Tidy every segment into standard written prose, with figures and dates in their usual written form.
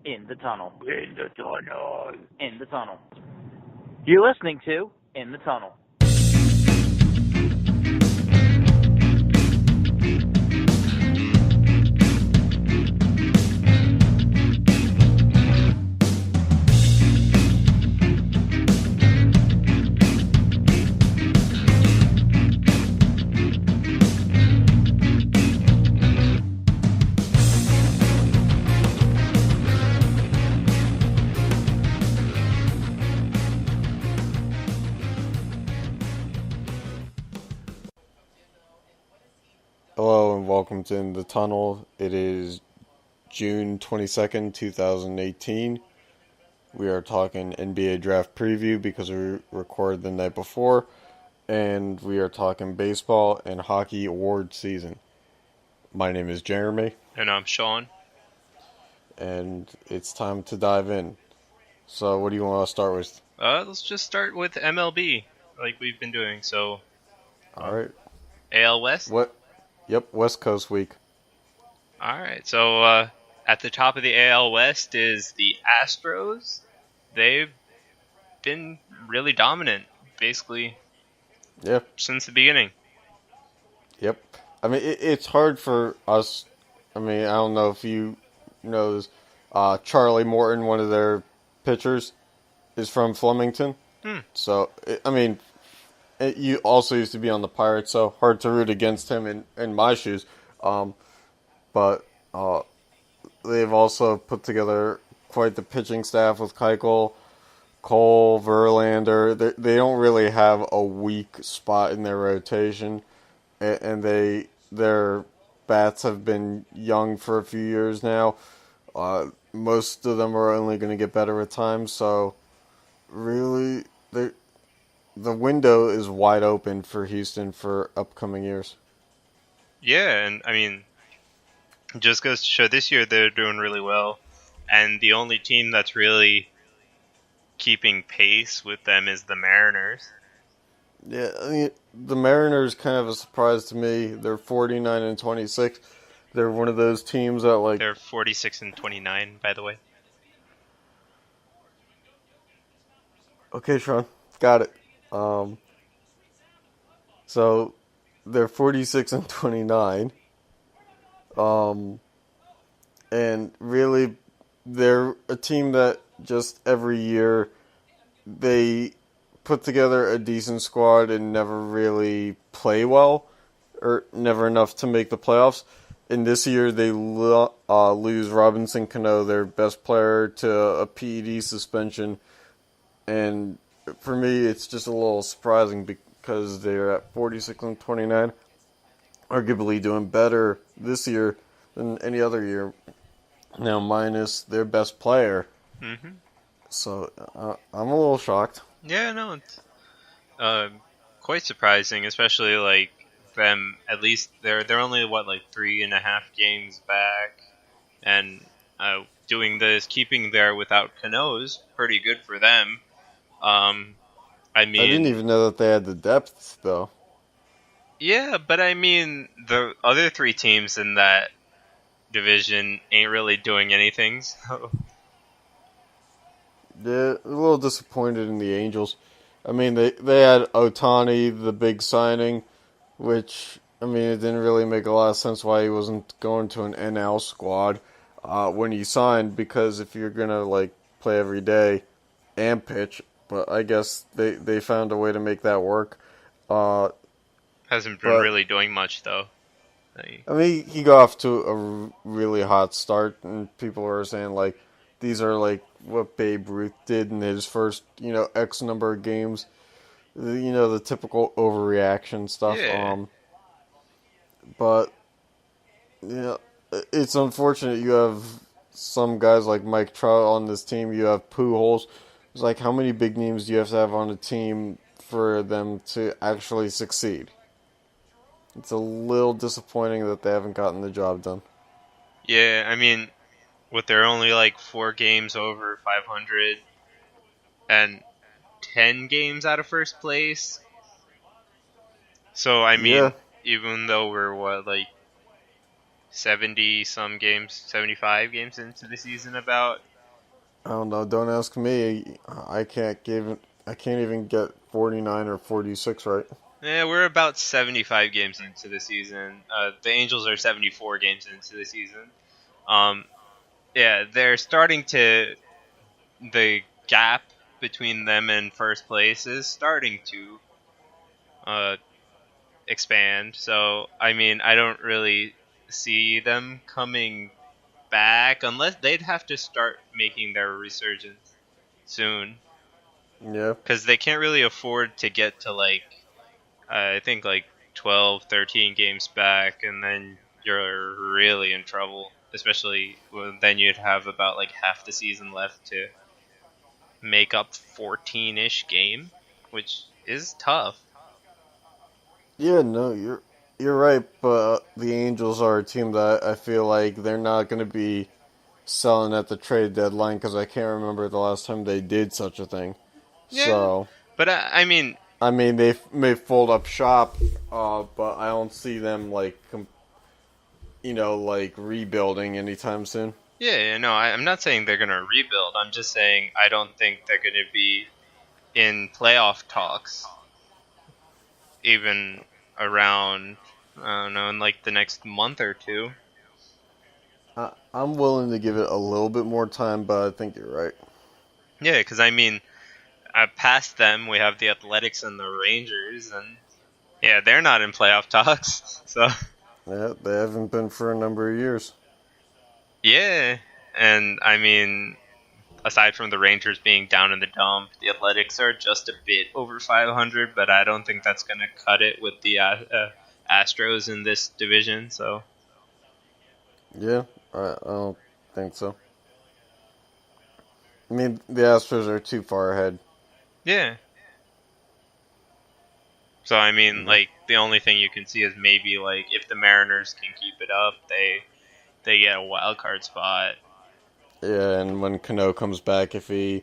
In the Tunnel. In the Tunnel. In the Tunnel. You're listening to In the Tunnel. Hello and welcome to In the Tunnel. It is June 22nd, 2018. We are talking NBA draft preview because we recorded the night before, and we are talking baseball and hockey award season. My name is Jeremy. And I'm Sean. And it's time to dive in. So what do you want to start with? Let's just start with MLB, like we've been doing. So, Alright. AL West? Yep, West Coast week. Alright, so at the top of the AL West is the Astros. They've been really dominant, basically, since the beginning. Yep. I mean, it's hard for us. I mean, I don't know if you know this. Charlie Morton, one of their pitchers, is from Flemington. So, you also used to be on the Pirates, so hard to root against him in my shoes. But they've also put together quite the pitching staff with Keuchel, Cole, Verlander. They don't really have a weak spot in their rotation, and their bats have been young for a few years now. Most of them are only going to get better with time, so really, the window is wide open for Houston for upcoming years. Yeah, and I mean, just goes to show this year they're doing really well, and the only team that's really keeping pace with them is the Mariners. Yeah, I mean, the Mariners kind of a surprise to me. They're 49-26. They're one of those teams that They're 46-29, by the way. Okay, Sean, got it. So they're 46-29. And really, they're a team that just every year they put together a decent squad and never really play well, or never enough to make the playoffs. And this year they lose Robinson Cano, their best player, to a PED suspension. And for me, it's just a little surprising because they're at 46-29, arguably doing better this year than any other year. Now, minus their best player. Mm-hmm. So, I'm a little shocked. Yeah, no, it's quite surprising, especially like them. At least they're only 3.5 games back, and doing this, keeping there without Cano's pretty good for them. I didn't even know that they had the depth, though. Yeah, but I mean, the other three teams in that division ain't really doing anything. So. Yeah, a little disappointed in the Angels. I mean, they had Ohtani, the big signing, which, I mean, it didn't really make a lot of sense why he wasn't going to an NL squad when he signed, because if you're going to, play every day and pitch, but I guess they found a way to make that work. Hasn't been really doing much, though. I mean, he got off to a really hot start, and people are saying, these are, what Babe Ruth did in his first, X number of games. The typical overreaction stuff. Yeah. But, it's unfortunate you have some guys like Mike Trout on this team. You have Pujols. It's how many big names do you have to have on a team for them to actually succeed? It's a little disappointing that they haven't gotten the job done. Yeah, I mean, they're only 4 games over 500 and 10 games out of first place. So, I mean, even though we're 70 some games, 75 games into the season about, I don't know. Don't ask me. I can't even get 49 or 46 right. Yeah, we're about 75 games into the season. The Angels are 74 games into the season. Um, yeah, they're starting to the gap between them and first place is starting to uh, expand. So, I mean, I don't really see them coming back unless they'd have to start making their resurgence soon Yeah. because they can't really afford to get to like I think like 12, 13 games back, and then you're really in trouble. Especially then you'd have about like half the season left to make up 14-ish game, which is tough. Yeah, no, you're right, but the Angels are a team that I feel like they're not going to be selling at the trade deadline because I can't remember the last time they did such a thing. Yeah, So, but I mean, I mean, they may fold up shop, but I don't see them like, like rebuilding anytime soon. yeah, no, I'm not saying they're gonna rebuild. I'm just saying I don't think they're gonna be in playoff talks even around I don't know in like the next month or two. I'm willing to give it a little bit more time, but I think you're right. Yeah, because I mean, past them we have the Athletics and the Rangers, and yeah, they're not in playoff talks. So Yeah, they haven't been for a number of years. yeah, and I mean, aside from the Rangers being down in the dump, the Athletics are just a bit over 500, but I don't think that's gonna cut it with the Astros in this division. So Yeah, I don't think so. I mean, the Astros are too far ahead. yeah. So I mean, Yeah. like the only thing you can see is maybe like if the Mariners can keep it up, they get a wild card spot. Yeah, and when Cano comes back, if he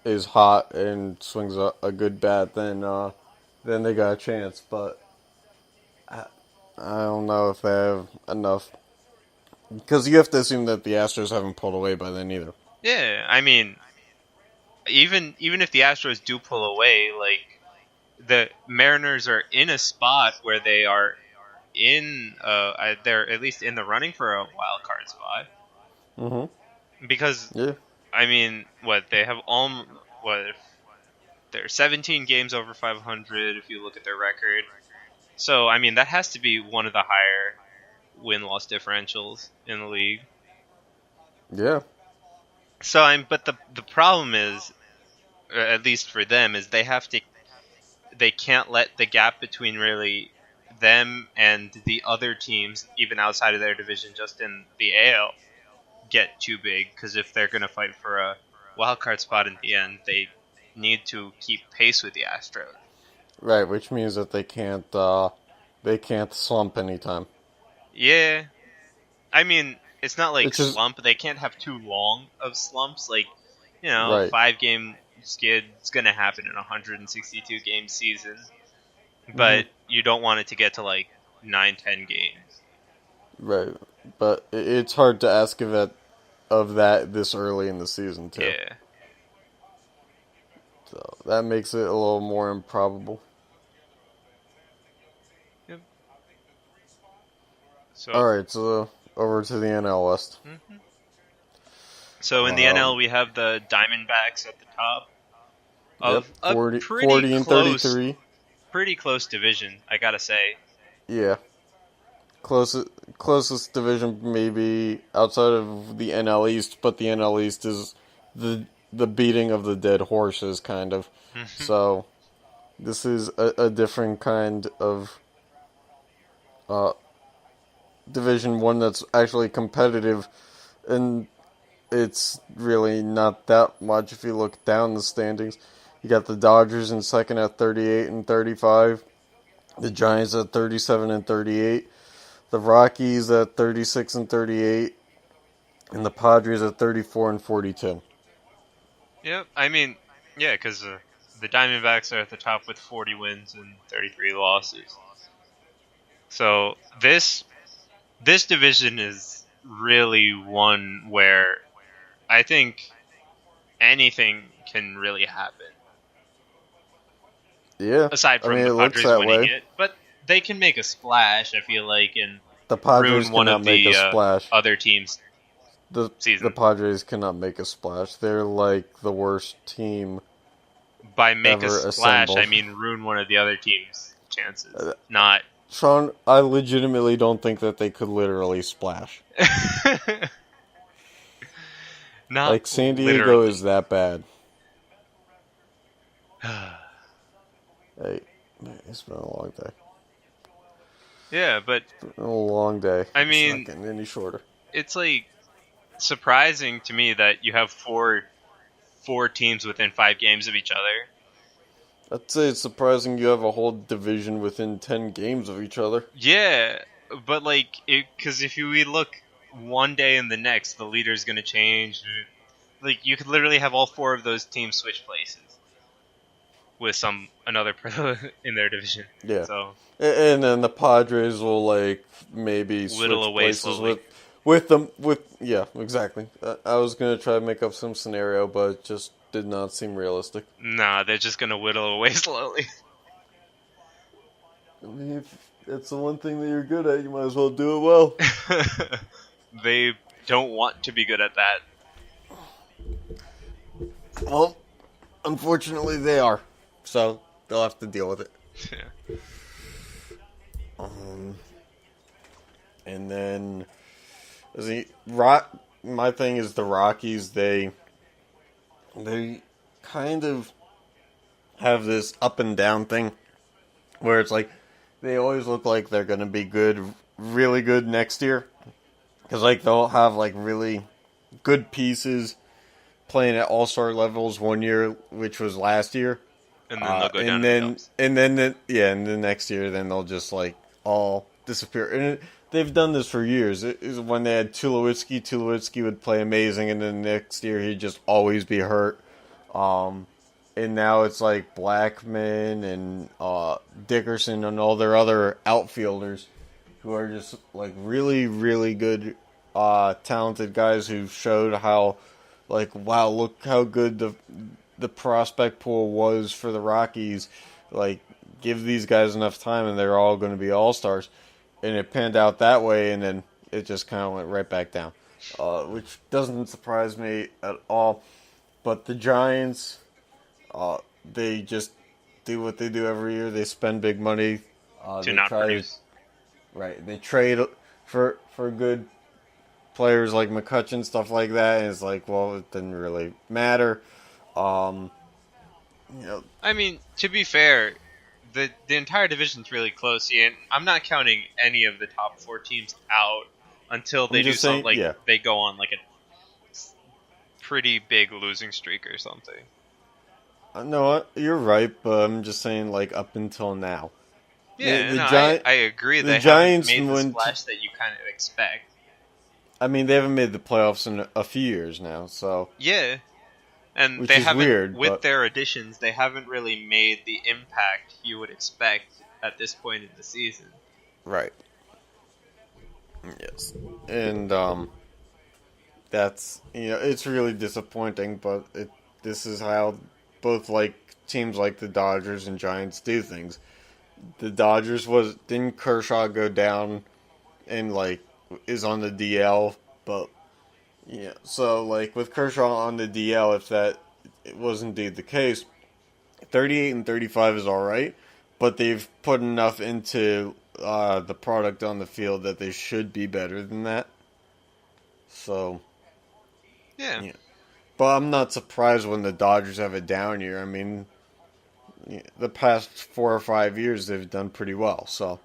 is hot and swings a good bat, then they got a chance. But I don't know if they have enough because you have to assume that the Astros haven't pulled away by then either. Yeah, I mean, even if the Astros do pull away, like the Mariners are in a spot where they are they're at least in the running for a wild card spot Mhm. because Yeah. I mean, what they have all what they're 17 games over 500 if you look at their record. So I mean that has to be one of the higher win loss differentials in the league. Yeah. So I'm but the problem is at least for them is they can't let the gap between really them and the other teams, even outside of their division, just in the AL, get too big. Because if they're going to fight for a wild card spot in the end, they need to keep pace with the Astros. Right, which means that they can't slump anytime. Yeah, I mean it's not like Which is slump. They can't have too long of slumps. Like right. 5 game skid is going to happen in a 162 game season, Hmm. but you don't want it to get to like 9, 10 games. Right, but it's hard to ask of that this early in the season too. Yeah. So that makes it a little more improbable. Yep. So, All right, so over to the NL West. mhm. So in the NL Um, we have the Diamondbacks at the top yep, of a 40 and 33. pretty close division, I gotta say. Yeah, closest division maybe outside of the NL East, but the NL East is the beating of the dead horses kind of. So this is a different kind of uh, division, one that's actually competitive, and it's really not that much if you look down the standings. You got the Dodgers in second at 38 and 35, the Giants at 37 and 38, the Rockies at 36 and 38, and the Padres at 34 and 42. Yep, I mean, yeah, because the Diamondbacks are at the top with 40 wins and 33 losses. So this division is really one where I think anything can really happen. Yeah, Aside I from mean, the it looks Padres that winning way. it, but they can make a splash. I feel like and The Padres ruin one cannot of make a the splash. other teams' The season Padres cannot make a splash. They're like the worst team by make a ever splash. I assembled. mean ruin one of the other teams' chances. Not Sean, I legitimately don't think that they could literally splash. not Like, San Diego literally. is that bad. Hey, man, it's been a long day. Yeah, but It's been a long day. I It's not mean, getting any shorter. it's like surprising to me that you have four teams within 5 games of each other. I'd say it's surprising you have a whole division within 10 games of each other. Yeah, but like, because if we look one day and the next, the leader's gonna change. Like, you could literally have all 4 of those teams switch places with another in their division. Yeah. So And then the Padres will, like, maybe switch whittle away places slowly. with them. Yeah, exactly. I was going to try to make up some scenario, but it just did not seem realistic. Nah, they're just gonna whittle away slowly. I mean, if it's the one thing that you're good at, you might as well do it well. They don't want to be good at that. Well, unfortunately, they are. So, they'll have to deal with it. Yeah. And then, my thing is the Rockies, they kind of have this up and down thing where it's like they always look like they're going to be good, really good next year. Because, like, they'll have, like, really good pieces playing at all-star levels one year, which was last year. And then they'll go down and in the then, dumps. and then, and the next year, then they'll just, like, all disappear. And they've done this for years. It is when they had Tulowitzki would play amazing, and then next year he'd just always be hurt. And now it's like Blackman and Dickerson and all their other outfielders who are just like really, really good, talented guys who showed how, like, wow, look how good the prospect pool was for the Rockies. Like, give these guys enough time and they're all going to be all-stars. And it panned out that way, and then it just kind of went right back down, which doesn't surprise me at all. But the Giants, they just do what they do every year. They spend big money. To not produce. Right. They trade for good players like McCutcheon, stuff like that, and it's like, well, it didn't really matter. You know, I mean, to be fair, the entire division's really close, and I'm not counting any of the top 4 teams out until they do something like they go on like a pretty big losing streak or something. No, you're right, but I'm just saying, like, up until now. Yeah, I agree. They Giants haven't made the splash that you kind of expect. I mean, they haven't made the playoffs in a few years now, so... Yeah. And which they is haven't, weird, with but... their additions, they haven't really made the impact you would expect at this point in the season. Right. Yes. And, that's, it's really disappointing, but this is how both, like, teams like the Dodgers and Giants do things. The Dodgers didn't Kershaw go down and, like, is on the DL, but, yeah, so, like, with Kershaw on the DL, if that was indeed the case, 38 and 35 is alright, but they've put enough into the product on the field that they should be better than that. So, yeah. But I'm not surprised when the Dodgers have a down year. I mean, the past 4 or 5 years they've done pretty well. So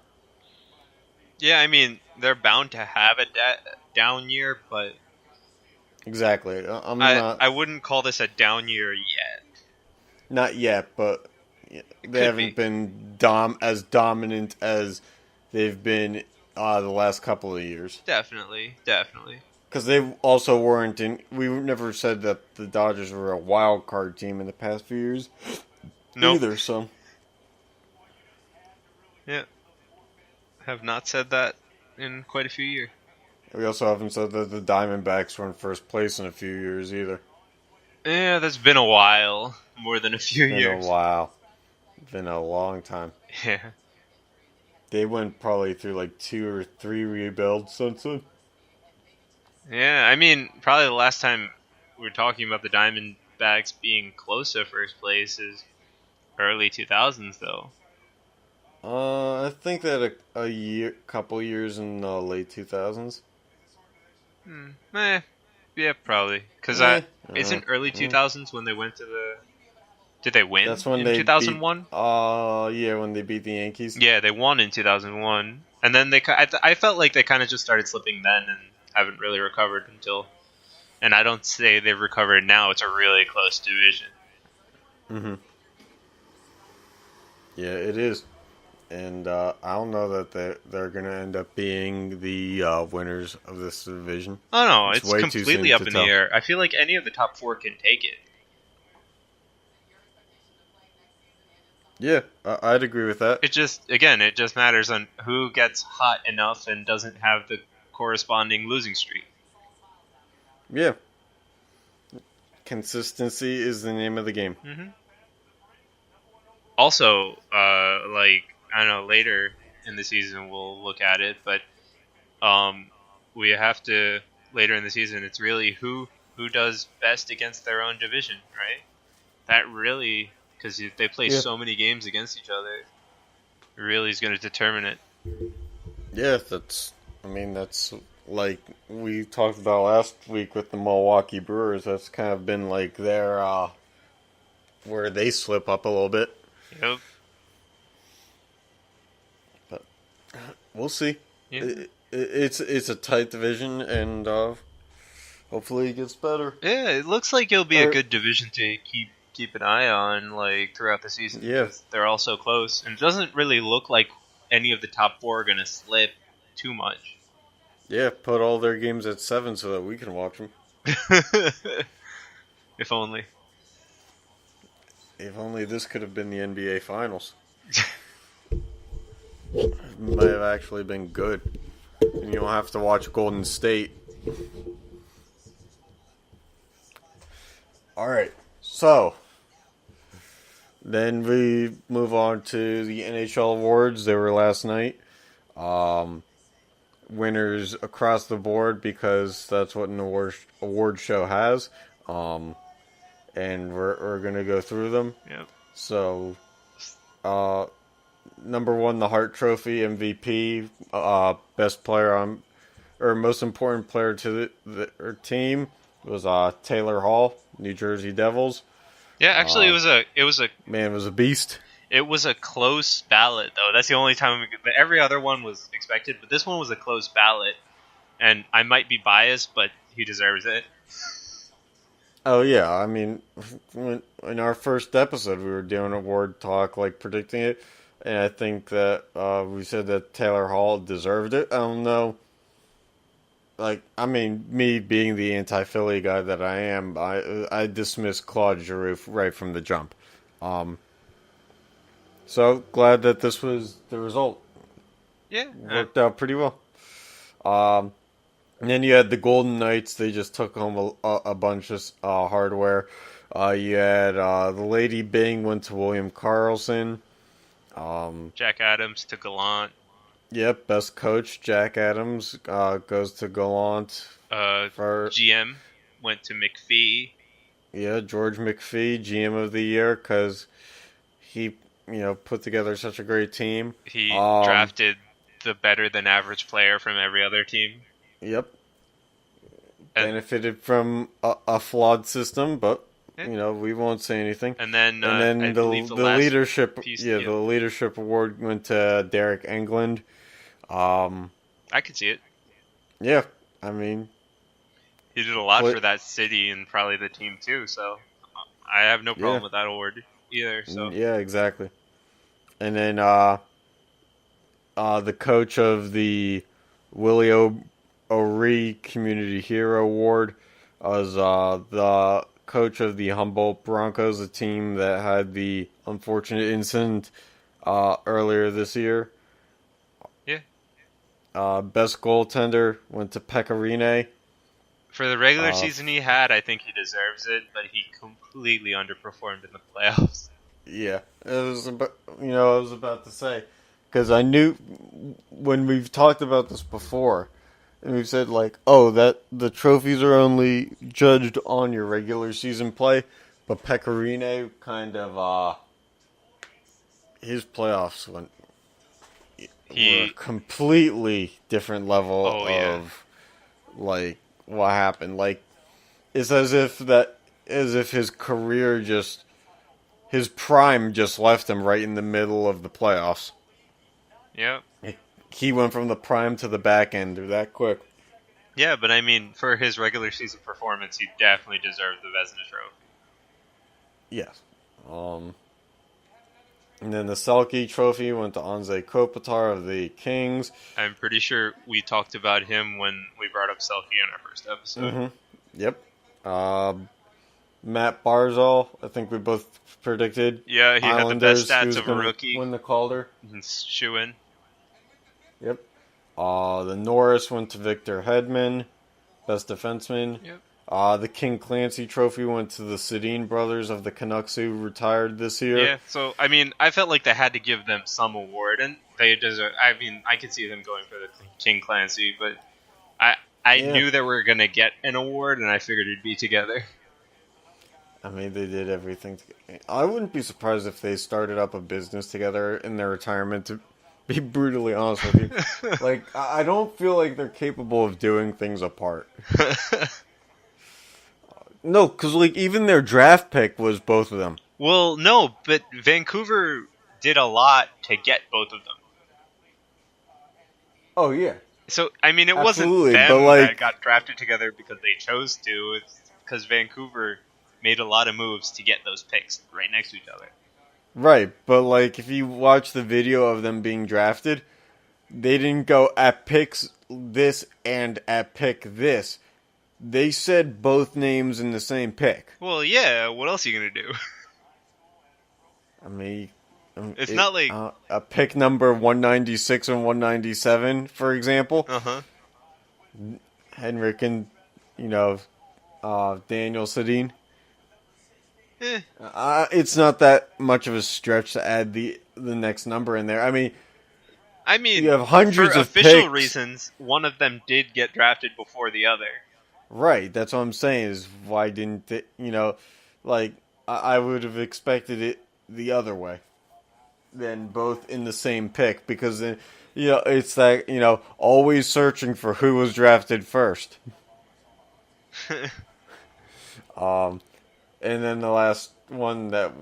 yeah, I mean they're bound to have a down year, but exactly, I wouldn't call this a down year yet. Not yet, but they haven't been as dominant as they've been the last couple of years. Definitely. Because they also weren't in. We never said that the Dodgers were a wild card team in the past few years. Nope. Either, so. Yeah. Have not said that in quite a few years. We also haven't said that the Diamondbacks were in first place in a few years either. Yeah, that's been a while. More than a few Been years. a while. Been a long time. Yeah. They went probably through like 2 or 3 rebuilds since then. Yeah, I mean, probably the last time we were talking about the Diamondbacks being close to first place is early 2000s, though. I think that couple years in the late 2000s. Yeah, probably. Because Eh, isn't early eh. 2000s when they went to the... Did they win That's when in they beat. 2001? Yeah, when they beat the Yankees. Yeah, they won in 2001. And then I felt like they kind of just started slipping then and haven't really recovered until... And I don't say they've recovered now. It's a really close division. Mm-hmm. Yeah, it is. And I don't know that they're going to end up being the winners of this division. Oh, no, It's it's way too completely soon up to in tell. the air. I feel like any of the top four can take it. Yeah, I'd agree with that. It just matters on who gets hot enough and doesn't have the corresponding losing streak. Yeah. Consistency is the name of the game. Mm-hmm. Also, I don't know, later in the season we'll look at it, but we have to later in the season. It's really who does best against their own division, right? That really, because they play so many games against each other, really is going to determine it. Yeah, that's like we talked about last week with the Milwaukee Brewers. That's kind of been like their where they slip up a little bit. Yep. But we'll see. Yeah. It's a tight division, and hopefully it gets better. Yeah, it looks like it'll be a good division to keep an eye on throughout the season. Yeah, they're all so close, and it doesn't really look like any of the top four are going to slip too much. Yeah, put all their games at 7 so that we can watch them. If only. If only this could have been the NBA Finals. It might have actually been good. And you don't have to watch Golden State. Alright, so then we move on to the NHL Awards. They were last night. Winners across the board because that's what an award show has. And we're going to go through them. Yep. So, number 1, the Hart Trophy MVP, best player on, or most important player to the team was Taylor Hall, New Jersey Devils. Yeah, actually, it was a man, it was a beast. It was a close ballot, though. That's the only time every other one was expected, but this one was a close ballot. And I might be biased, but he deserves it. Oh yeah, I mean, in our first episode, we were doing award talk, like predicting it, and I think that we said that Taylor Hall deserved it. I don't know. Like, I mean, me being the anti-Philly guy that I am, I dismissed Claude Giroux right from the jump. So glad that this was the result. Yeah, Worked out pretty well. And then you had the Golden Knights. They just took home a bunch of hardware. You had the Lady Byng went to William Karlsson. Jack Adams to Gallant. Yep, best coach Jack Adams goes to Gallant. GM went to McPhee. Yeah, George McPhee, GM of the year, because he put together such a great team. He drafted the better than average player from every other team. Yep. Benefited from a flawed system, but we won't say anything. And then the leadership, the leadership award went to Derek Englund. I could see it. Yeah, I mean, he did a lot for that city and probably the team too. So I have no problem with that award either. So yeah, exactly. And then the coach of the Willie O'Ree Community Hero Award was the coach of the Humboldt Broncos, a team that had the unfortunate incident earlier this year. Yeah. Best goaltender went to Pekka Rinne. For the regular season he had, I think he deserves it, but he completely underperformed in the playoffs. Yeah, it was about, I was about to say, because I knew when we've talked about this before, and we've said like, oh, that the trophies are only judged on your regular season play, but Pecorino kind of his playoffs were a completely different level of like what happened. Like it's as if his career just. His prime just left him right in the middle of the playoffs. Yep. He went from the prime to the back end that quick. Yeah, but I mean, for his regular season performance, he definitely deserved the Vezina Trophy. Yes. And then the Selke Trophy went to Anze Kopitar of the Kings. I'm pretty sure we talked about him when we brought up Selke in our first episode. Mm-hmm. Yep. Matt Barzal, I think we both predicted. Yeah, he Islanders, had the best stats of a rookie. Win the Calder. Shoe-in. Yep. The Norris went to Victor Hedman, best defenseman. Yep. The King Clancy Trophy went to the Sedin brothers of the Canucks who retired this year. Yeah, so, I mean, I felt like they had to give them some award, and they deserve... I mean, I could see them going for the King Clancy, but I knew they were going to get an award, and I figured it'd be together. I mean, they did everything. I wouldn't be surprised if they started up a business together in their retirement, to be brutally honest with you. Like, I don't feel like they're capable of doing things apart. No, because, like, even their draft pick was both of them. Well, no, but Vancouver did a lot to get both of them. Oh, yeah. So, I mean, it Absolutely, wasn't them but, like, that got drafted together because they chose to. It's because Vancouver made a lot of moves to get those picks right next to each other. Right, but like if you watch the video of them being drafted, they didn't go at picks this and at pick this. They said both names in the same pick. Well, yeah, what else are you going to do? I mean, it's not like... a pick number 196 and 197, for example. Uh-huh. Henrik and, Daniel Sedin. It's not that much of a stretch to add the next number in there. I mean, you have hundreds of picks. For official reasons, one of them did get drafted before the other. Right, that's what I'm saying, is why didn't it, I would have expected it the other way. Than both in the same pick, because, it's that, always searching for who was drafted first. And then the last one that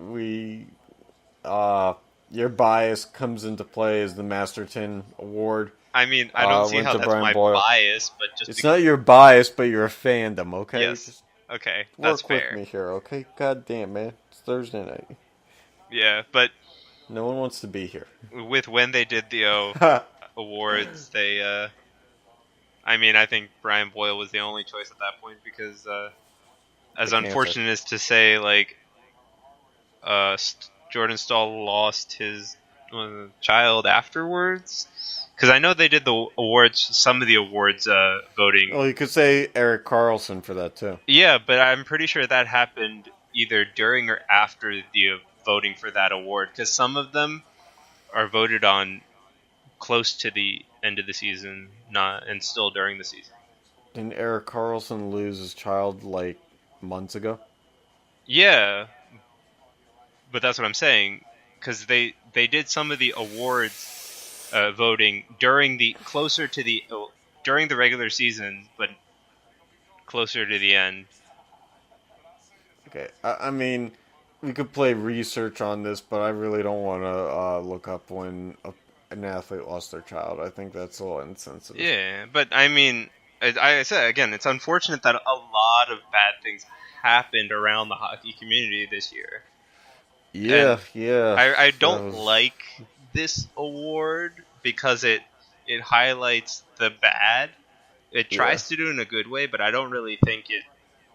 your bias comes into play is the Masterton Award. I mean, I don't see how that's my bias, but just... It's not your bias, but your fandom, okay? Yes. Okay, that's fair. Work with me here, okay? God damn, man. It's Thursday night. Yeah, but... No one wants to be here. With when they did the awards, they... I think Brian Boyle was the only choice at that point, because... as unfortunate as to say, like, Jordan Stahl lost his child afterwards. Because I know they did the awards, some of the awards voting. Well, you could say Erik Karlsson for that, too. Yeah, but I'm pretty sure that happened either during or after the voting for that award. Because some of them are voted on close to the end of the season, and still during the season. Didn't Erik Karlsson lose his child, months ago? Yeah, but that's what I'm saying, because they did some of the awards voting during the regular season, but closer to the end. Okay, I mean, we could play research on this, but I really don't want to look up when an athlete lost their child. I think that's a little insensitive. Yeah, but I mean, I said again, it's unfortunate that a lot of bad things happened around the hockey community this year. Yeah, yeah. I don't like this award because it highlights the bad. It tries to do it in a good way, but I don't really think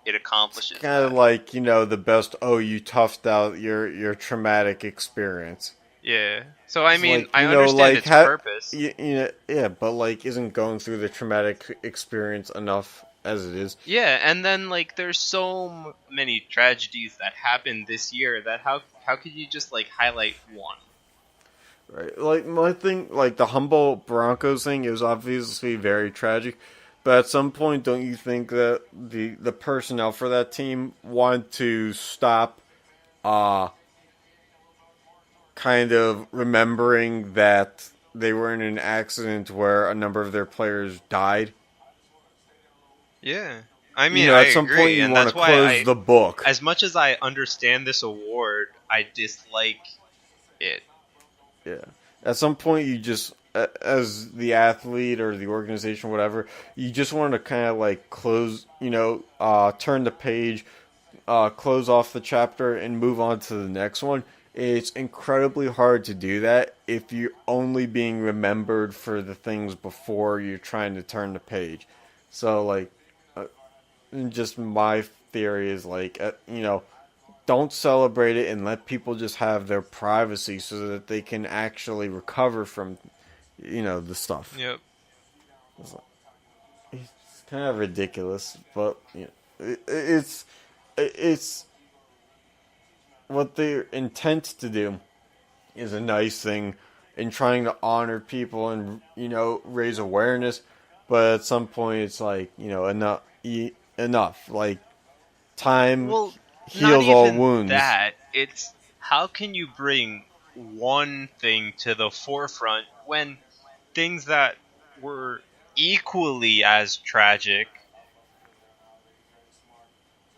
it accomplishes. It's kind of like, the best. Oh, you toughed out your traumatic experience. Yeah. So I mean, I understand its purpose. Yeah, but isn't going through the traumatic experience enough as it is. Yeah, and then like there's so many tragedies that happened this year that how could you just like highlight one? Right. Like my thing, like the Humboldt Broncos thing, it was obviously very tragic. But at some point, don't you think that the personnel for that team want to stop, kind of remembering that they were in an accident where a number of their players died? Yeah. I mean, You know, I at some point agree, you and want to that's why close the book. as much as I understand this award, I dislike it. Yeah. At some point, you just, as the athlete or the organization, whatever, you just want to kind of like close, turn the page, close off the chapter, and move on to the next one. It's incredibly hard to do that if you're only being remembered for the things before you're trying to turn the page. So, like, just my theory is like, don't celebrate it and let people just have their privacy so that they can actually recover from, the stuff. Yep. It's kind of ridiculous, but it's what their intent to do is a nice thing in trying to honor people and raise awareness, but at some point it's like enough. Like time Well, not heals all even wounds. that. It's how can you bring one thing to the forefront when things that were equally as tragic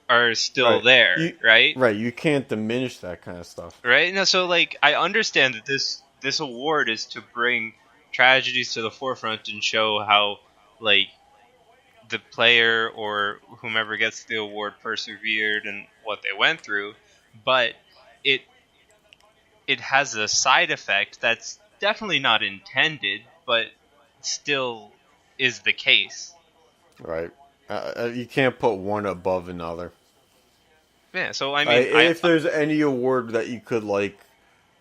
are still Right. there, right? Right, you can't diminish that kind of stuff. Right? No, so like I understand that this award is to bring tragedies to the forefront and show how like the player or whomever gets the award persevered and what they went through, but it it has a side effect that's definitely not intended, but still is the case. Right. You can't put one above another. Yeah, so I mean, If there's any award that you could like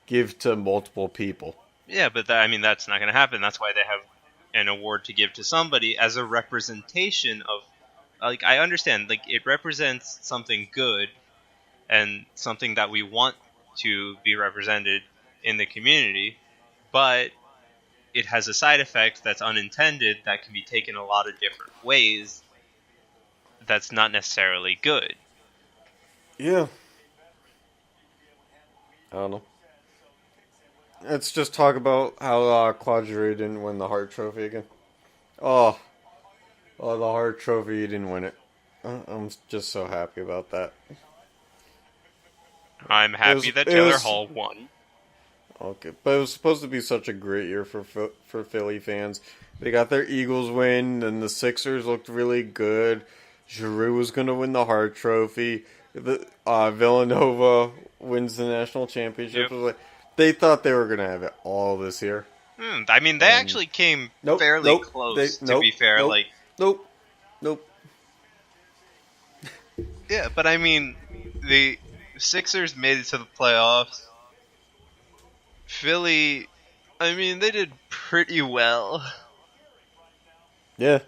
give to multiple people. yeah, but I mean that's not going to happen. That's why they have an award to give to somebody as a representation of, like, I understand, like it represents something good and something that we want to be represented in the community, but it has a side effect that's unintended that can be taken a lot of different ways. That's not necessarily good. Yeah. I don't know. Let's just talk about how Claude Giroux didn't win the Hart Trophy again. Oh, the Hart Trophy, he didn't win it. I'm just so happy about that. I'm happy that Taylor Hall won. Okay, but it was supposed to be such a great year for Philly fans. They got their Eagles win, and the Sixers looked really good. Giroux was going to win the Hart Trophy. The Villanova wins the national championship. Yep. It was like, they thought they were going to have it all this year. I mean, they actually came fairly close, to be fair. Nope. Yeah, but I mean, the Sixers made it to the playoffs. Philly, I mean, they did pretty well. Yeah,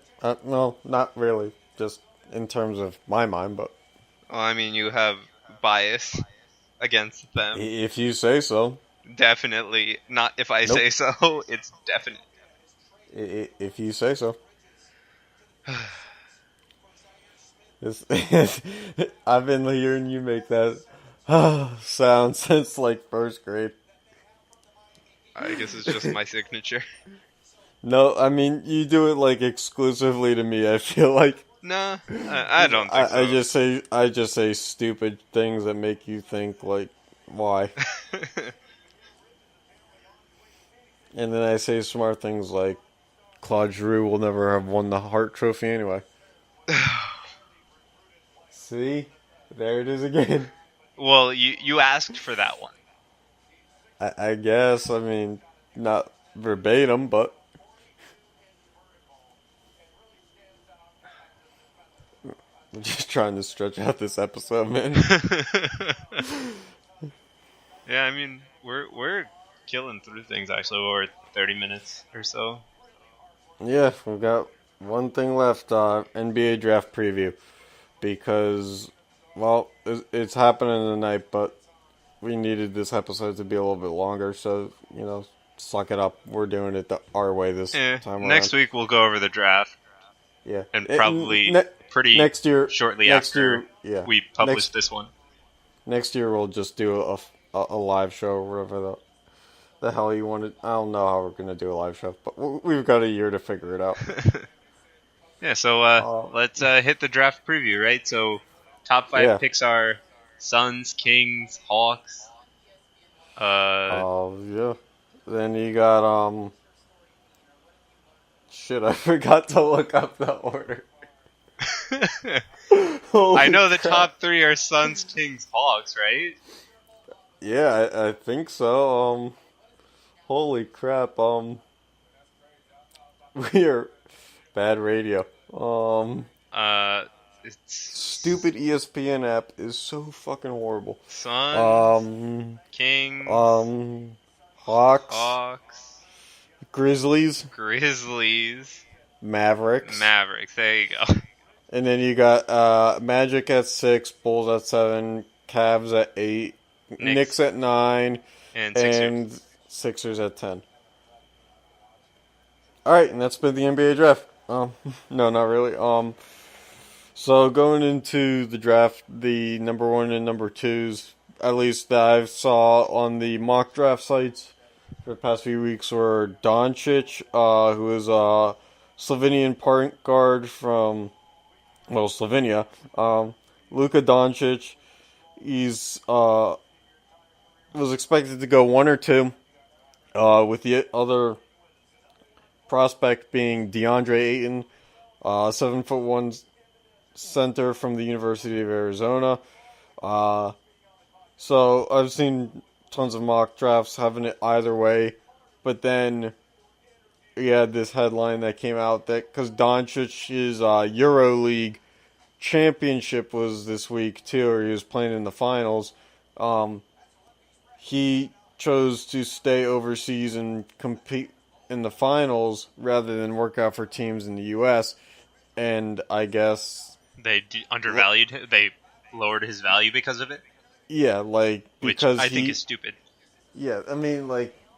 no, not really. Just in terms of my mind, but Well, I mean, you have bias against them. if you say so. Definitely. Not if I say so, it's definite. If you say so. I've been hearing you make that sound since like first grade. I guess it's just my signature. No, I mean you do it like exclusively to me. I feel like Nah, I don't think so. I just say stupid things that make you think like why, and then I say smart things like Claude Giroux will never have won the Hart Trophy anyway. See, there it is again. Well, you asked for that one. I guess. I mean, not verbatim, but I'm just trying to stretch out this episode, man. Yeah, I mean, we're killing through things actually. We're 30 minutes or so. Yeah, we've got one thing left, NBA draft preview. Because, well, it's happening tonight, but we needed this episode to be a little bit longer, so, suck it up. We're doing it our way this time around. Next week we'll go over the draft. Yeah. And probably pretty next year, shortly after yeah. we publish this one. Next year we'll just do a live show or whatever the hell you wanted. I don't know how we're going to do a live show, but we've got a year to figure it out. Yeah, so let's hit the draft preview, right? So top 5 picks are Suns, Kings, Hawks. Yeah. Then you got shit, I forgot to look up the order. I know the top 3 are Suns, Kings, Hawks, right? Yeah, I think so. Holy crap. We are bad radio. It's stupid ESPN app is so fucking horrible. Suns, Kings, Hawks, Grizzlies, Mavericks. There you go. And then you got Magic at 6, Bulls at 7, Cavs at 8, Knicks at 9, and Sixers at 10. Alright, and that's been the NBA draft. No, not really. So going into the draft, the number 1 and number 2s, at least that I saw on the mock draft sites for the past few weeks, were Doncic, who is a Slovenian point guard from, Slovenia. Luka Doncic, he's was expected to go 1 or 2, with the other prospect being DeAndre Ayton, 7'1" center from the University of Arizona. So I've seen tons of mock drafts having it either way, but then we had this headline that came out that because Doncic's EuroLeague championship was this week too, or he was playing in the finals, he chose to stay overseas and compete in the finals rather than work out for teams in the U.S. And I guess they undervalued him. They lowered his value because of it. Yeah, because which I think is stupid. Yeah, I mean,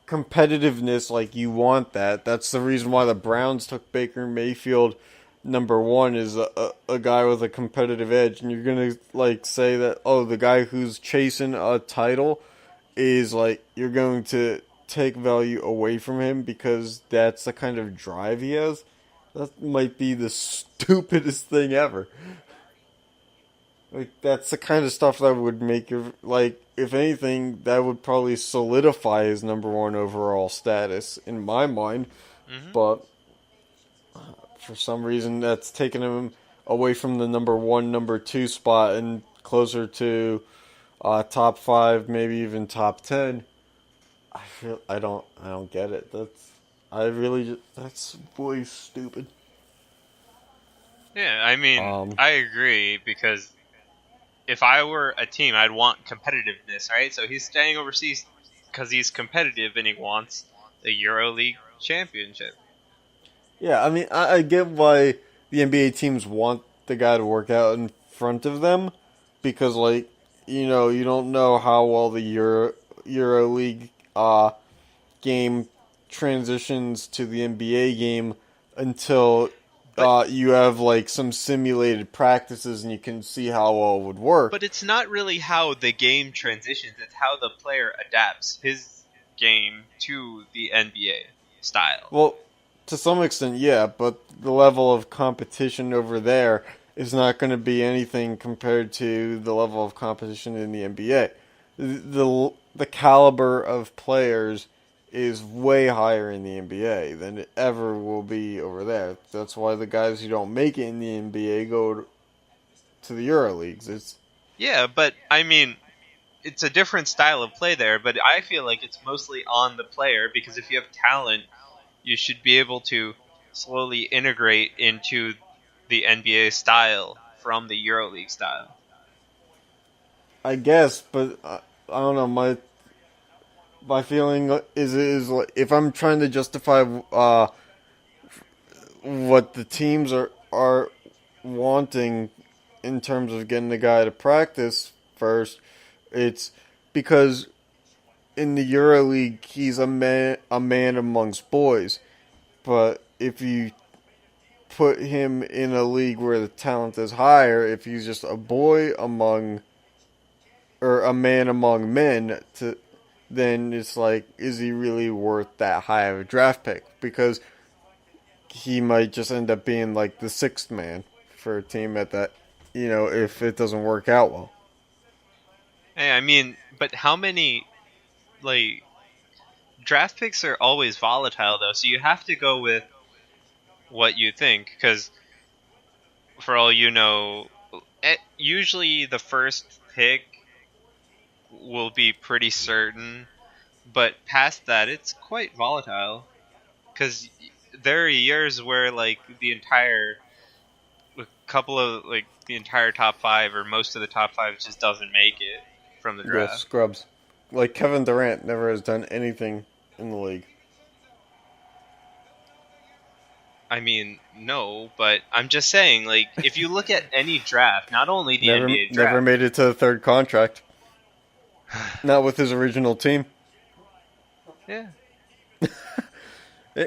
competitiveness, you want that. That's the reason why the Browns took Baker Mayfield number 1 is a guy with a competitive edge, and you're gonna say that the guy who's chasing a title is you're going to take value away from him because that's the kind of drive he has. That might be the stupidest thing ever. That's the kind of stuff that would make your, if anything, that would probably solidify his number 1 overall status in my mind. Mm-hmm. But for some reason, that's taken him away from the number 1, number 2 spot and closer to top 5, maybe even top 10. I don't get it. That's way stupid. Yeah, I mean, I agree because if I were a team, I'd want competitiveness, right? So he's staying overseas because he's competitive and he wants the EuroLeague championship. Yeah, I mean, I get why the NBA teams want the guy to work out in front of them because, you don't know how well the EuroLeague game transitions to the NBA game until you have some simulated practices and you can see how well it would work. But it's not really how the game transitions, it's how the player adapts his game to the NBA style. Well, to some extent, yeah, but the level of competition over there is not going to be anything compared to the level of competition in the NBA. The caliber of players is way higher in the NBA than it ever will be over there. That's why the guys who don't make it in the NBA go to the EuroLeagues. Yeah, but I mean, it's a different style of play there, but I feel like it's mostly on the player because if you have talent, you should be able to slowly integrate into the NBA style from the EuroLeague style. I guess, but I don't know, my feeling is if I'm trying to justify what the teams are wanting in terms of getting the guy to practice first. It's because in the EuroLeague he's a man amongst boys, but if you put him in a league where the talent is higher, if he's just a boy among or a man among men, then it's like, is he really worth that high of a draft pick? Because he might just end up being like the sixth man for a team at that, if it doesn't work out well. Hey, I mean, but how many, like, draft picks are always volatile, though, so you have to go with what you think, because for all you know, usually the first pick will be pretty certain, but past that, it's quite volatile, because there are years where, like, the entire top five or most of the top five just doesn't make it from the draft. Yeah, scrubs. Like Kevin Durant never has done anything in the league. I mean, no, but I'm just saying, like, if you look at any draft, not only the NBA draft... Never made it to the third contract. Not with his original team. Yeah.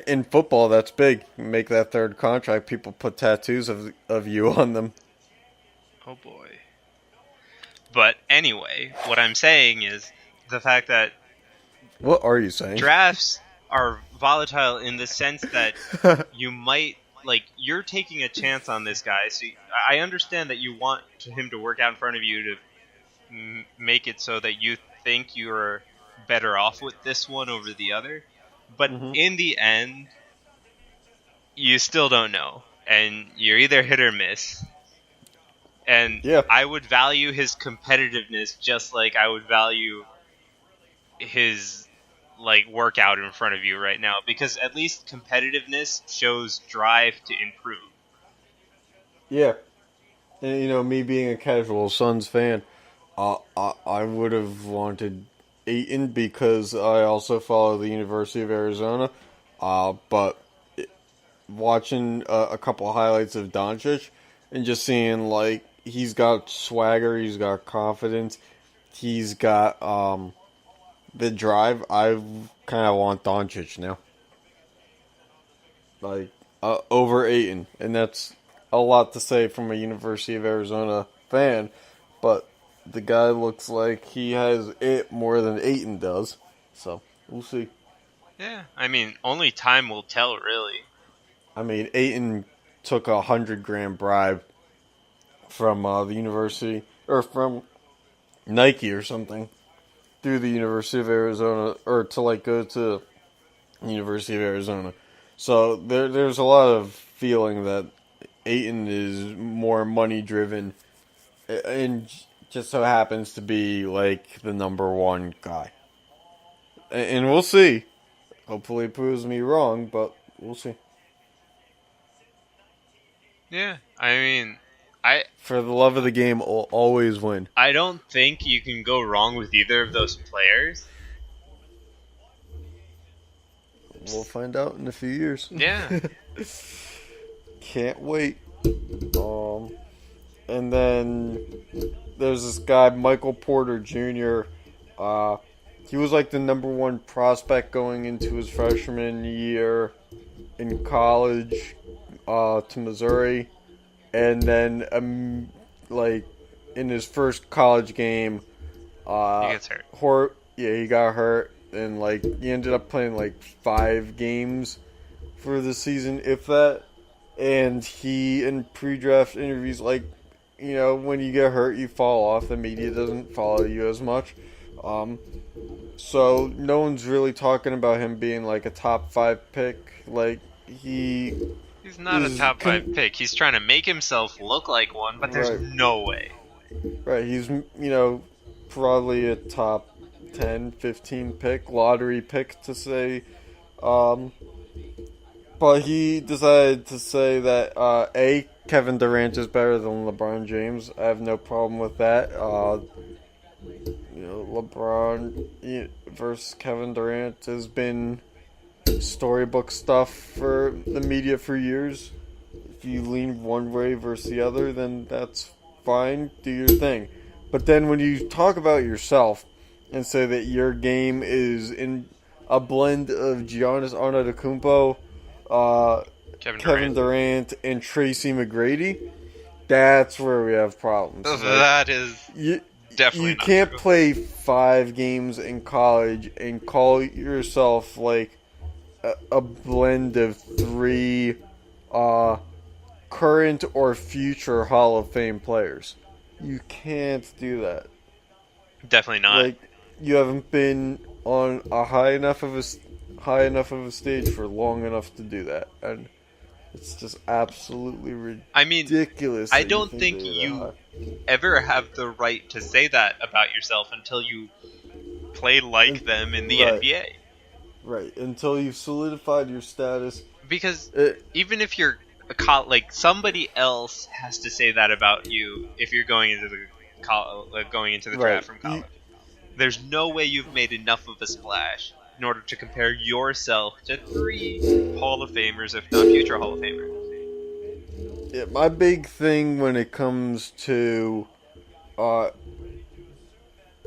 In football, that's big. Make that third contract, people put tattoos of you on them. Oh, boy. But anyway, what I'm saying is the fact that... What are you saying? Drafts are volatile in the sense that you might... Like, you're taking a chance on this guy, so I understand that you want him to work out in front of you to make it so that you think you're better off with this one over the other. But in the end, you still don't know. And you're either hit or miss. And yeah. I would value his competitiveness just like I would value his workout in front of you right now. Because at least competitiveness shows drive to improve. Yeah. And, me being a casual Suns fan, I would have wanted Ayton because I also follow the University of Arizona. But watching a couple of highlights of Doncic and just seeing, like, he's got swagger, he's got confidence, he's got the drive. I kind of want Doncic now. Like, over Ayton. And that's a lot to say from a University of Arizona fan, but the guy looks like he has it more than Ayton does. So, we'll see. Yeah, I mean, only time will tell, really. I mean, Ayton took a $100,000 bribe from the university, or from Nike or something, through the University of Arizona, or to, go to University of Arizona. So, there's a lot of feeling that Ayton is more money-driven, and just so happens to be, the number one guy. And we'll see. Hopefully it proves me wrong, but we'll see. Yeah, I mean, for the love of the game, will always win. I don't think you can go wrong with either of those players. We'll find out in a few years. Yeah. Can't wait. And then there's this guy, Michael Porter Jr. He was the number one prospect going into his freshman year in college to Missouri. And then, in his first college game, he gets hurt. He got hurt. And, he ended up playing, 5 games for the season, if that. And he, in pre-draft interviews, when you get hurt, you fall off. The media doesn't follow you as much. So, no one's really talking about him being, a top 5 pick. He's not a top 5 pick. He's trying to make himself look like one, but there's no way. Right, he's, probably a top 10, 15 pick, lottery pick to say. But he decided to say that, Kevin Durant is better than LeBron James. I have no problem with that. LeBron versus Kevin Durant has been storybook stuff for the media for years. If you lean one way versus the other, then that's fine. Do your thing. But then when you talk about yourself and say that your game is in a blend of Giannis Antetokounmpo, Kevin Durant, and Tracy McGrady, that's where we have problems. That is definitely you not can't true. play 5 games in college and call yourself like a blend of 3 current or future Hall of Fame players. You can't do that. Definitely not. Like, you haven't been on a high enough of a stage for long enough to do that, and it's just absolutely ridiculous. I don't think you ever have the right to say that about yourself until you play like them in the NBA. Right, until you've solidified your status. Because even if you're somebody else has to say that about you if you're going into the draft from college. There's no way you've made enough of a splash in order to compare yourself to 3 Hall of Famers, if not future Hall of Famers. Yeah, my big thing when it comes to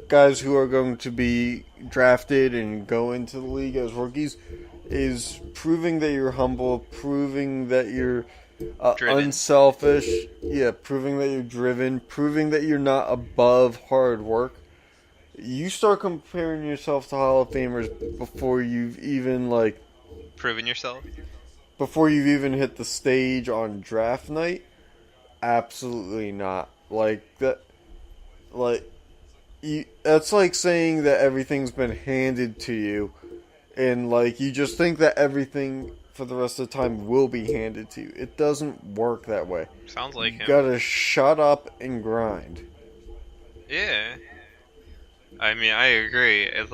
guys who are going to be drafted and go into the league as rookies is proving that you're humble, proving that you're unselfish, proving that you're driven, proving that you're not above hard work. You start comparing yourself to Hall of Famers before you've even proven yourself, before you've even hit the stage on draft night. Absolutely not. That's like saying that everything's been handed to you, and you just think that everything for the rest of the time will be handed to you. It doesn't work that way. Sounds like you him. Gotta shut up and grind. Yeah. I mean, I agree. It's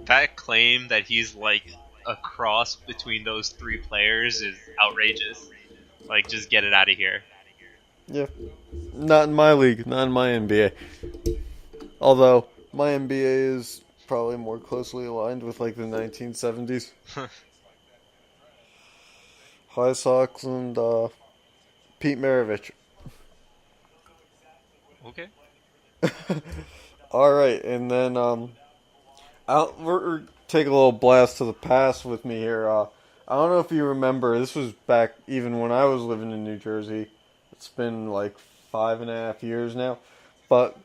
that claim that he's a cross between those 3 players is outrageous. Just get it out of here. Yeah. Not in my league, not in my NBA. Although, my NBA is probably more closely aligned with the 1970s. High Sox and Pete Maravich. Okay. Alright, and then we're take a little blast to the past with me here. I don't know if you remember, this was back even when I was living in New Jersey. It's been 5.5 years now. But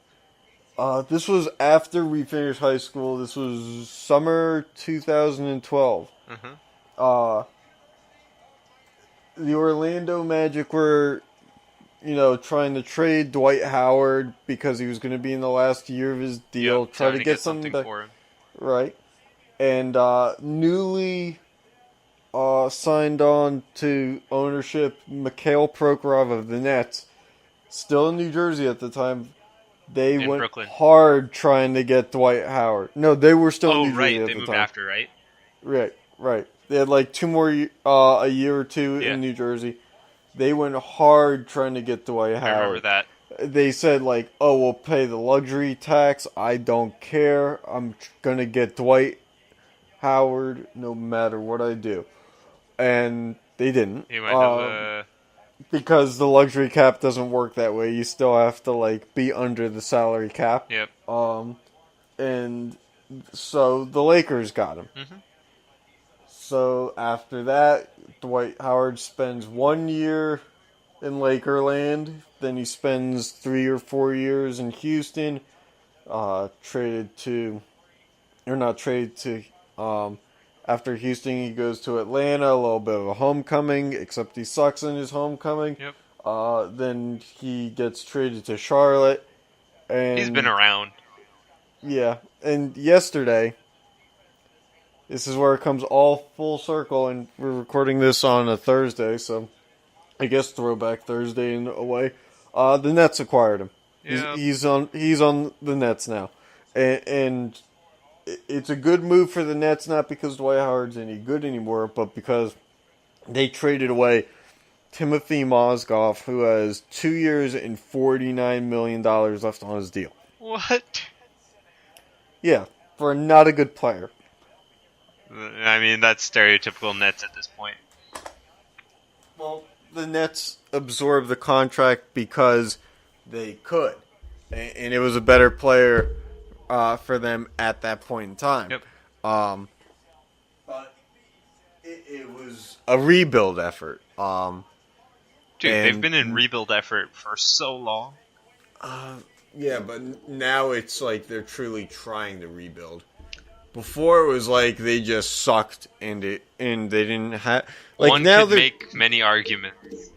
this was after we finished high school. This was summer 2012. Mm-hmm. The Orlando Magic were, trying to trade Dwight Howard because he was going to be in the last year of his deal. Yep, try to get something back. for him. Right. And newly signed on to ownership Mikhail Prokhorov of the Nets, still in New Jersey at the time. They went Brooklyn. hard trying to get Dwight Howard. No, they were still in New Jersey at the time. They moved after, right? Right. They had 2 more, a year or 2 in New Jersey. They went hard trying to get Dwight Howard. I remember that. They said, we'll pay the luxury tax. I don't care. I'm going to get Dwight Howard no matter what I do. And they didn't. He went because the luxury cap doesn't work that way. You still have to, be under the salary cap. Yep. And so the Lakers got him. Mm-hmm. So after that, Dwight Howard spends 1 year in Lakerland. Then he spends 3 or 4 years in Houston. After Houston, he goes to Atlanta. A little bit of a homecoming, except he sucks in his homecoming. Yep. Then he gets traded to Charlotte. And he's been around. Yeah. And yesterday, this is where it comes all full circle, and we're recording this on a Thursday, so I guess Throwback Thursday in a way. The Nets acquired him. Yep. He's on the Nets now, and it's a good move for the Nets, not because Dwight Howard's any good anymore, but because they traded away Timothy Mozgov, who has 2 years and $49 million left on his deal. What? Yeah, for not a good player. I mean, that's stereotypical Nets at this point. Well, the Nets absorbed the contract because they could, and it was a better player for them at that point in time. Yep. But it was a rebuild effort. Dude, and- they've been in rebuild effort for so long. Yeah, but now it's like they're truly trying to rebuild. Before it was like they just sucked and they didn't have like One now could they make many arguments.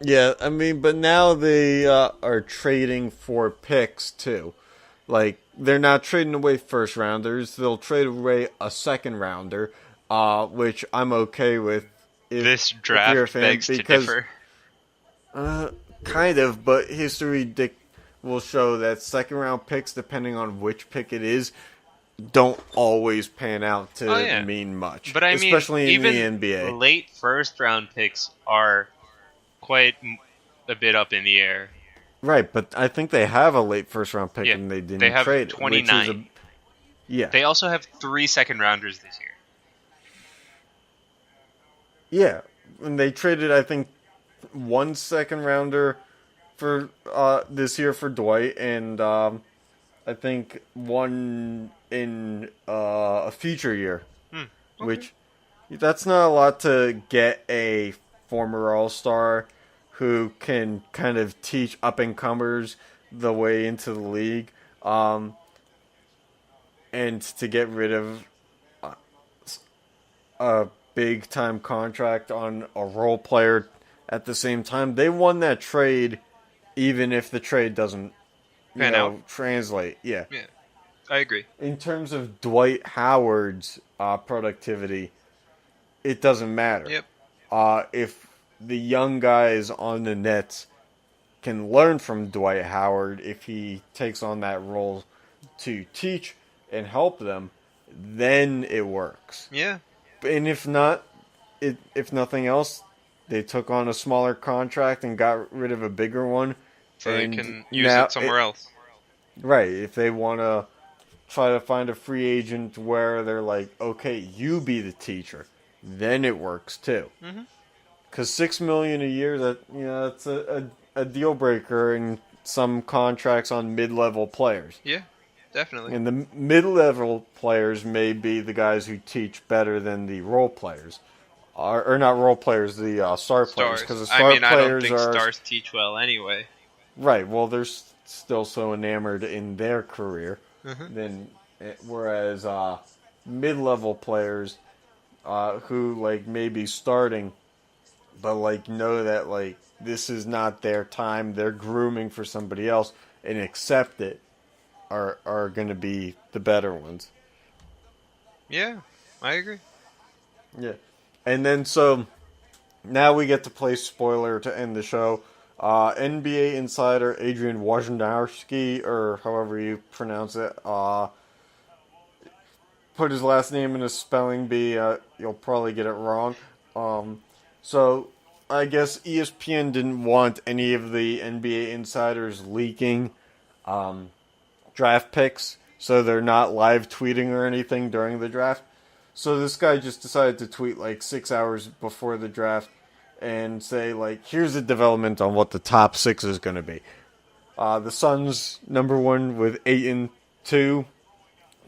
yeah, I mean, but now they are trading for picks too. Like they're not trading away first rounders; they'll trade away a second rounder, which I'm okay with. This If you're a draft fan, begs to because, differ. Kind of, but history will show that second round picks, depending on which pick it is, don't always pan out to mean much. But I mean, especially in even the NBA. late first round picks are quite a bit up in the air. Right, but I think they have a late first round pick and they didn't have trade 29. it. Which is yeah. They also have 3 second rounders this year. Yeah. And they traded, I think, 1 second rounder for this year for Dwight, and I think 1 in a future year. Okay. Which, that's not a lot to get a former All-Star who can kind of teach up-and-comers the way into the league, and to get rid of a big-time contract on a role player at the same time. They won that trade even if the trade doesn't translate. Yeah. Yeah, I agree. In terms of Dwight Howard's productivity, it doesn't matter. Yep. If the young guys on the Nets can learn from Dwight Howard, if he takes on that role to teach and help them, then it works. Yeah. And if not, if nothing else, they took on a smaller contract and got rid of a bigger one. So they can use it somewhere else. Right. If they want to try to find a free agent where they're like, okay, you be the teacher, then it works too. Because $6 million a year, that's a deal breaker in some contracts on mid-level players. Yeah, definitely. And the mid-level players may be the guys who teach better than the role players. Or not role players, the star players. Because the star I don't players think stars teach well anyway. Right, well, they're still so enamored in their career. Whereas mid-level players who, like, may be starting, but, like, know that, like, this is not their time, they're grooming for somebody else, and accept it, are going to be the better ones. Yeah, I agree. Yeah. And then, so, now we get to play spoiler to end the show. NBA insider Adrian Wojnarowski, or however you pronounce it, put his last name in a spelling bee. You'll probably get it wrong. So, I guess ESPN didn't want any of the NBA insiders leaking draft picks, so they're not live tweeting or anything during the draft. So this guy just decided to tweet like 6 hours before the draft and say, like, here's a development on what the top 6 is going to be. The Suns, number 1 with 8-2.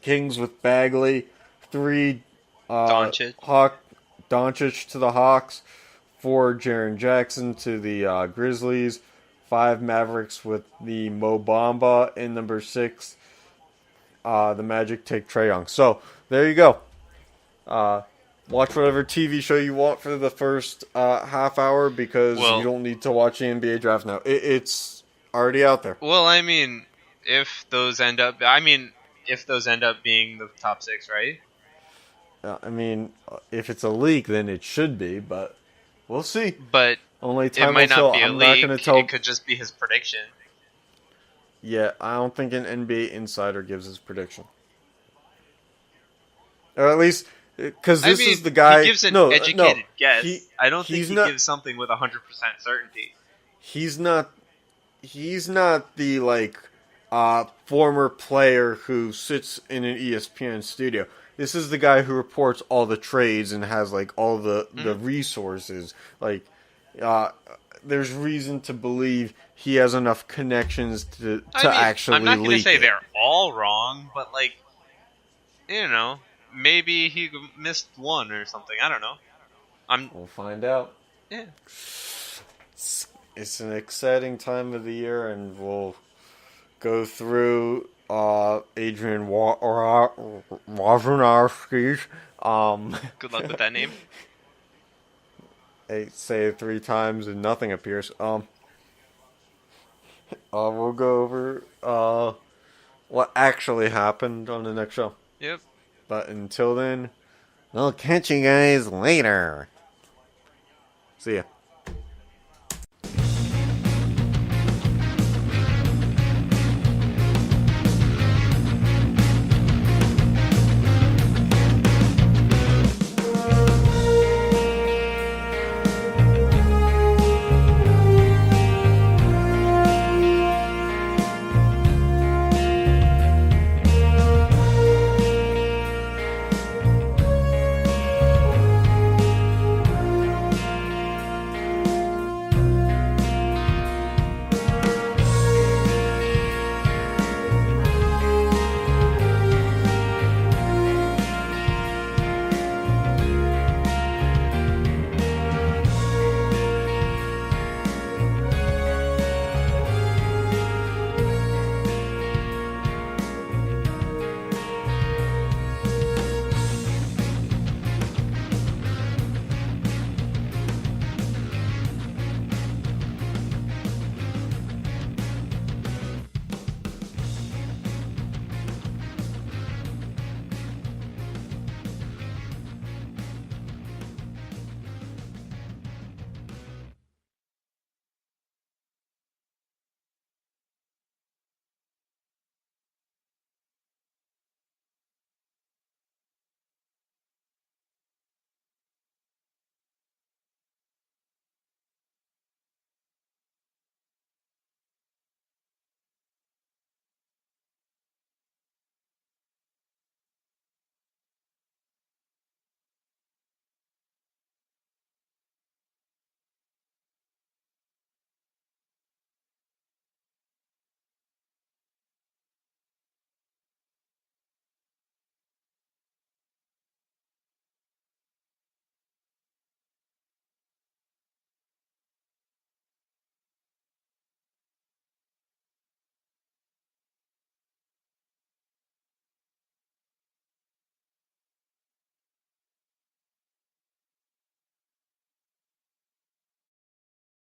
Kings with Bagley. 3, Doncic. Doncic to the Hawks. 4, Jaren Jackson to the Grizzlies. 5, Mavericks with the Mo Bamba. And number 6, the Magic take Trae Young. So, there you go. Watch whatever TV show you want for the first half hour, because you don't need to watch the NBA draft now. It's already out there. Well, I mean, if those end up being the top 6, right? I mean, if it's a leak, then it should be, but we'll see. But only time it might will tell. not be a I'm leak. not going to tell. It could just be his prediction. Yeah, I don't think an NBA insider gives his prediction, or at least. Because this is the guy. He gives an educated guess. I don't think he gives something with 100% certainty. He's not the former player who sits in an ESPN studio. this is the guy who reports all the trades and has like all the resources. Like, there's reason to believe he has enough connections to actually. I'm not going to say it. they're all wrong, but like, maybe he missed one or something. I don't know. We'll find out. Yeah. It's an exciting time of the year, and we'll go through Adrian Wojnarowski's. Good luck with that name. I say it 3 times and nothing appears. We'll go over what actually happened on the next show. Yep. But until then, I'll catch you guys later. See ya.